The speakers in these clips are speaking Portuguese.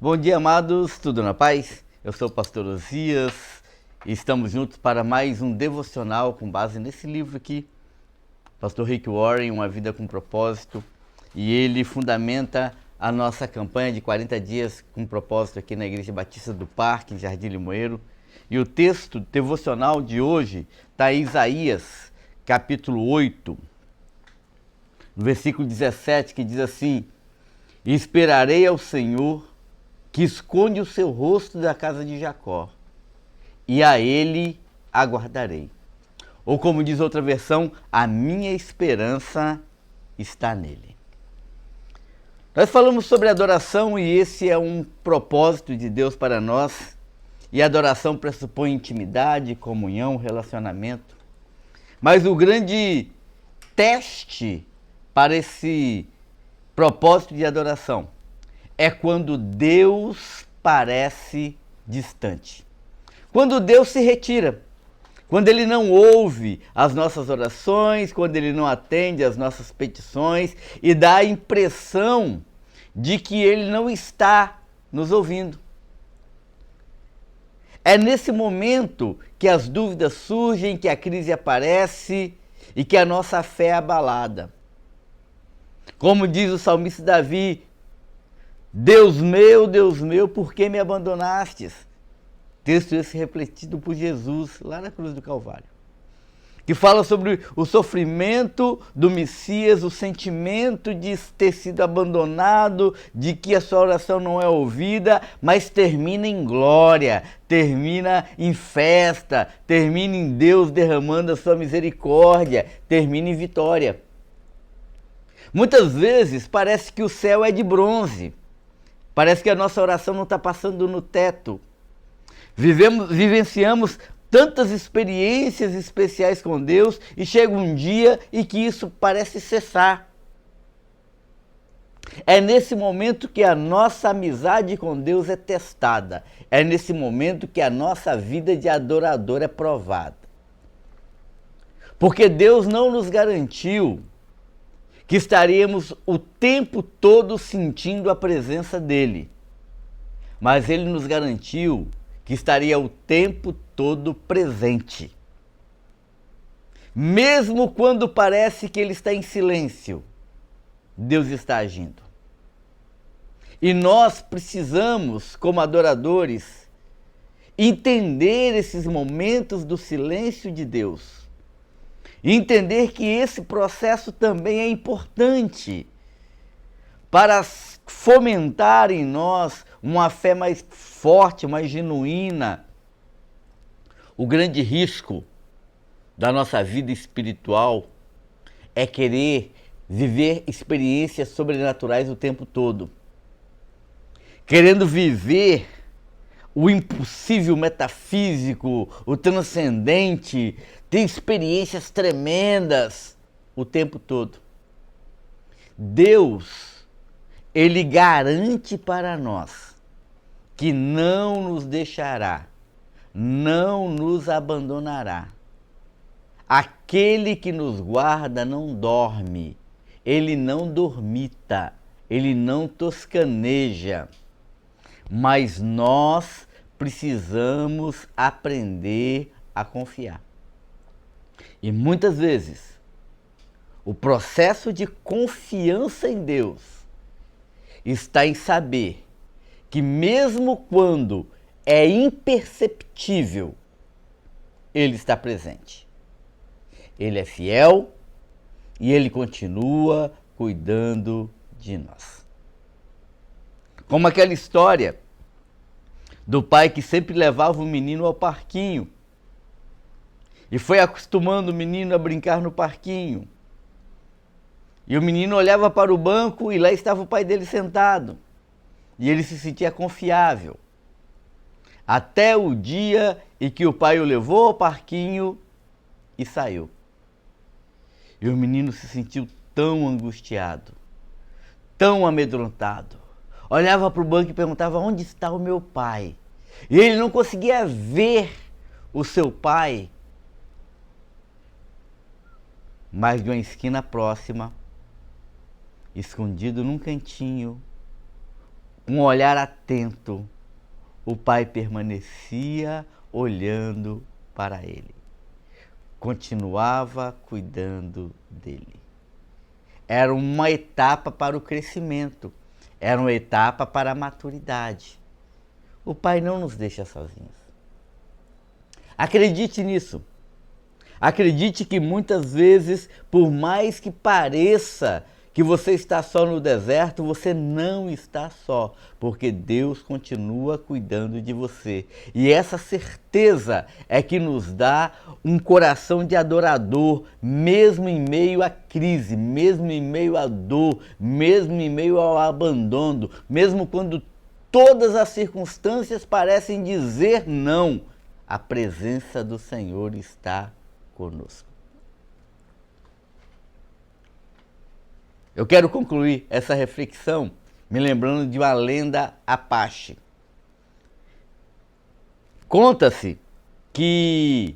Bom dia, amados, tudo na paz? Eu sou o pastor Osias e estamos juntos para mais um devocional com base nesse livro aqui, pastor Rick Warren, Uma Vida com Propósito, e ele fundamenta a nossa campanha de 40 dias com propósito aqui na Igreja Batista do Parque, em Jardim Limoeiro. E o texto devocional de hoje está em Isaías, capítulo 8, no versículo 17, que diz assim: "E esperarei ao Senhor, que esconde o seu rosto da casa de Jacó, e a ele aguardarei." Ou como diz outra versão, a minha esperança está nele. Nós falamos sobre adoração e esse é um propósito de Deus para nós. E a adoração pressupõe intimidade, comunhão, relacionamento. Mas o grande teste para esse propósito de adoração é quando Deus parece distante. Quando Deus se retira. Quando Ele não ouve as nossas orações, quando Ele não atende às nossas petições e dá a impressão de que Ele não está nos ouvindo. É nesse momento que as dúvidas surgem, que a crise aparece e que a nossa fé é abalada. Como diz o salmista Davi: Deus meu, por que me abandonastes? Texto esse refletido por Jesus lá na cruz do Calvário, que fala sobre o sofrimento do Messias, o sentimento de ter sido abandonado, de que a sua oração não é ouvida, mas termina em glória, termina em festa, termina em Deus derramando a sua misericórdia, termina em vitória. Muitas vezes parece que o céu é de bronze, parece que a nossa oração não está passando no teto. Vivenciamos tantas experiências especiais com Deus e chega um dia em que isso parece cessar. É nesse momento que a nossa amizade com Deus é testada. É nesse momento que a nossa vida de adorador é provada. Porque Deus não nos garantiu que estaríamos o tempo todo sentindo a presença dEle. Mas Ele nos garantiu que estaria o tempo todo presente. Mesmo quando parece que Ele está em silêncio, Deus está agindo. E nós precisamos, como adoradores, entender esses momentos do silêncio de Deus. E entender que esse processo também é importante para fomentar em nós uma fé mais forte, mais genuína. O grande risco da nossa vida espiritual é querer viver experiências sobrenaturais o tempo todo. Querendo viver o impossível metafísico, o transcendente, ter experiências tremendas o tempo todo. Deus, Ele garante para nós que não nos deixará, não nos abandonará. Aquele que nos guarda não dorme, Ele não dormita, Ele não toscaneja. Mas nós precisamos aprender a confiar. E muitas vezes, o processo de confiança em Deus está em saber que mesmo quando é imperceptível, Ele está presente. Ele é fiel e Ele continua cuidando de nós. Como aquela história do pai que sempre levava o menino ao parquinho e foi acostumando o menino a brincar no parquinho. E o menino olhava para o banco e lá estava o pai dele sentado. E ele se sentia confiável. Até o dia em que o pai o levou ao parquinho e saiu. E o menino se sentiu tão angustiado, tão amedrontado. Olhava para o banco e perguntava: onde está o meu pai? E ele não conseguia ver o seu pai. Mas de uma esquina próxima, escondido num cantinho, um olhar atento, o pai permanecia olhando para ele. Continuava cuidando dele. Era uma etapa para o crescimento. Era uma etapa para a maturidade. O pai não nos deixa sozinhos. Acredite nisso. Acredite que muitas vezes, por mais que pareça que você está só no deserto, você não está só, porque Deus continua cuidando de você. E essa certeza é que nos dá um coração de adorador, mesmo em meio à crise, mesmo em meio à dor, mesmo em meio ao abandono, mesmo quando todas as circunstâncias parecem dizer não, a presença do Senhor está conosco. Eu quero concluir essa reflexão me lembrando de uma lenda Apache. Conta-se que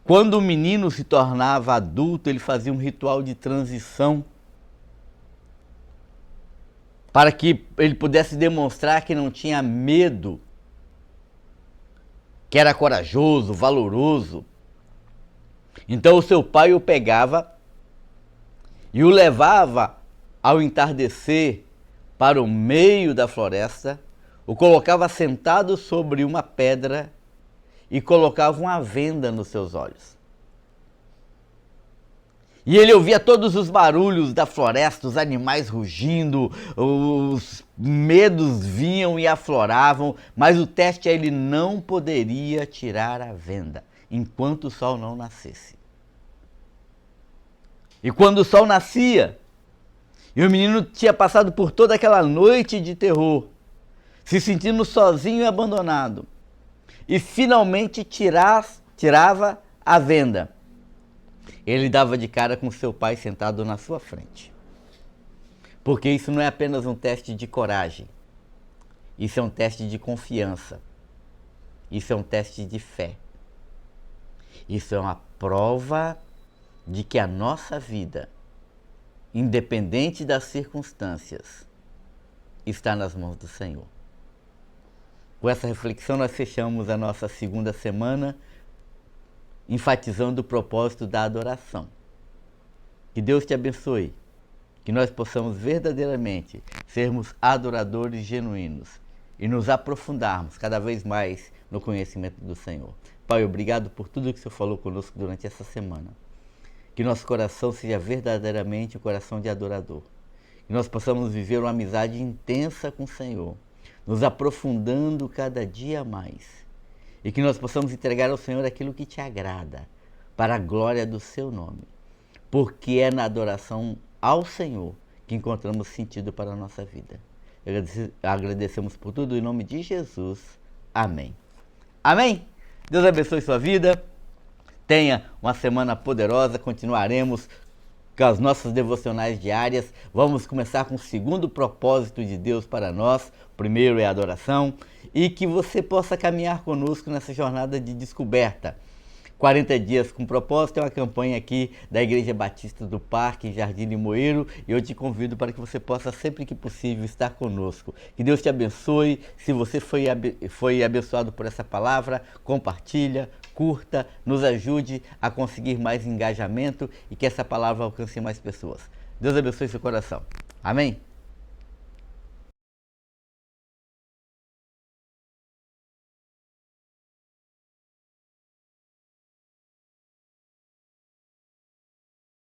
quando o menino se tornava adulto, ele fazia um ritual de transição para que ele pudesse demonstrar que não tinha medo, que era corajoso, valoroso. Então o seu pai o pegava e o levava ao entardecer para o meio da floresta, o colocava sentado sobre uma pedra e colocava uma venda nos seus olhos. E ele ouvia todos os barulhos da floresta, os animais rugindo, os medos vinham e afloravam, mas o teste é ele não poderia tirar a venda enquanto o sol não nascesse. E quando o sol nascia, e o menino tinha passado por toda aquela noite de terror, se sentindo sozinho e abandonado, e finalmente tirava a venda, ele dava de cara com seu pai sentado na sua frente. Porque isso não é apenas um teste de coragem, isso é um teste de confiança, isso é um teste de fé, isso é uma prova de que a nossa vida, independente das circunstâncias, está nas mãos do Senhor. Com essa reflexão nós fechamos a nossa segunda semana, enfatizando o propósito da adoração. Que Deus te abençoe, que nós possamos verdadeiramente sermos adoradores genuínos e nos aprofundarmos cada vez mais no conhecimento do Senhor. Pai, obrigado por tudo que o Senhor falou conosco durante essa semana. Que nosso coração seja verdadeiramente um coração de adorador. Que nós possamos viver uma amizade intensa com o Senhor, nos aprofundando cada dia mais. E que nós possamos entregar ao Senhor aquilo que te agrada, para a glória do seu nome. Porque é na adoração ao Senhor que encontramos sentido para a nossa vida. Agradecemos por tudo em nome de Jesus. Amém. Amém? Deus abençoe sua vida. Tenha uma semana poderosa, continuaremos com as nossas devocionais diárias. Vamos começar com o segundo propósito de Deus para nós. O primeiro é a adoração. E que você possa caminhar conosco nessa jornada de descoberta. 40 dias com propósito é uma campanha aqui da Igreja Batista do Parque, Jardim Limoeiro, e eu te convido para que você possa, sempre que possível, estar conosco. Que Deus te abençoe. Se você foi abençoado por essa palavra, compartilha, curta, nos ajude a conseguir mais engajamento e que essa palavra alcance mais pessoas. Deus abençoe seu coração. Amém?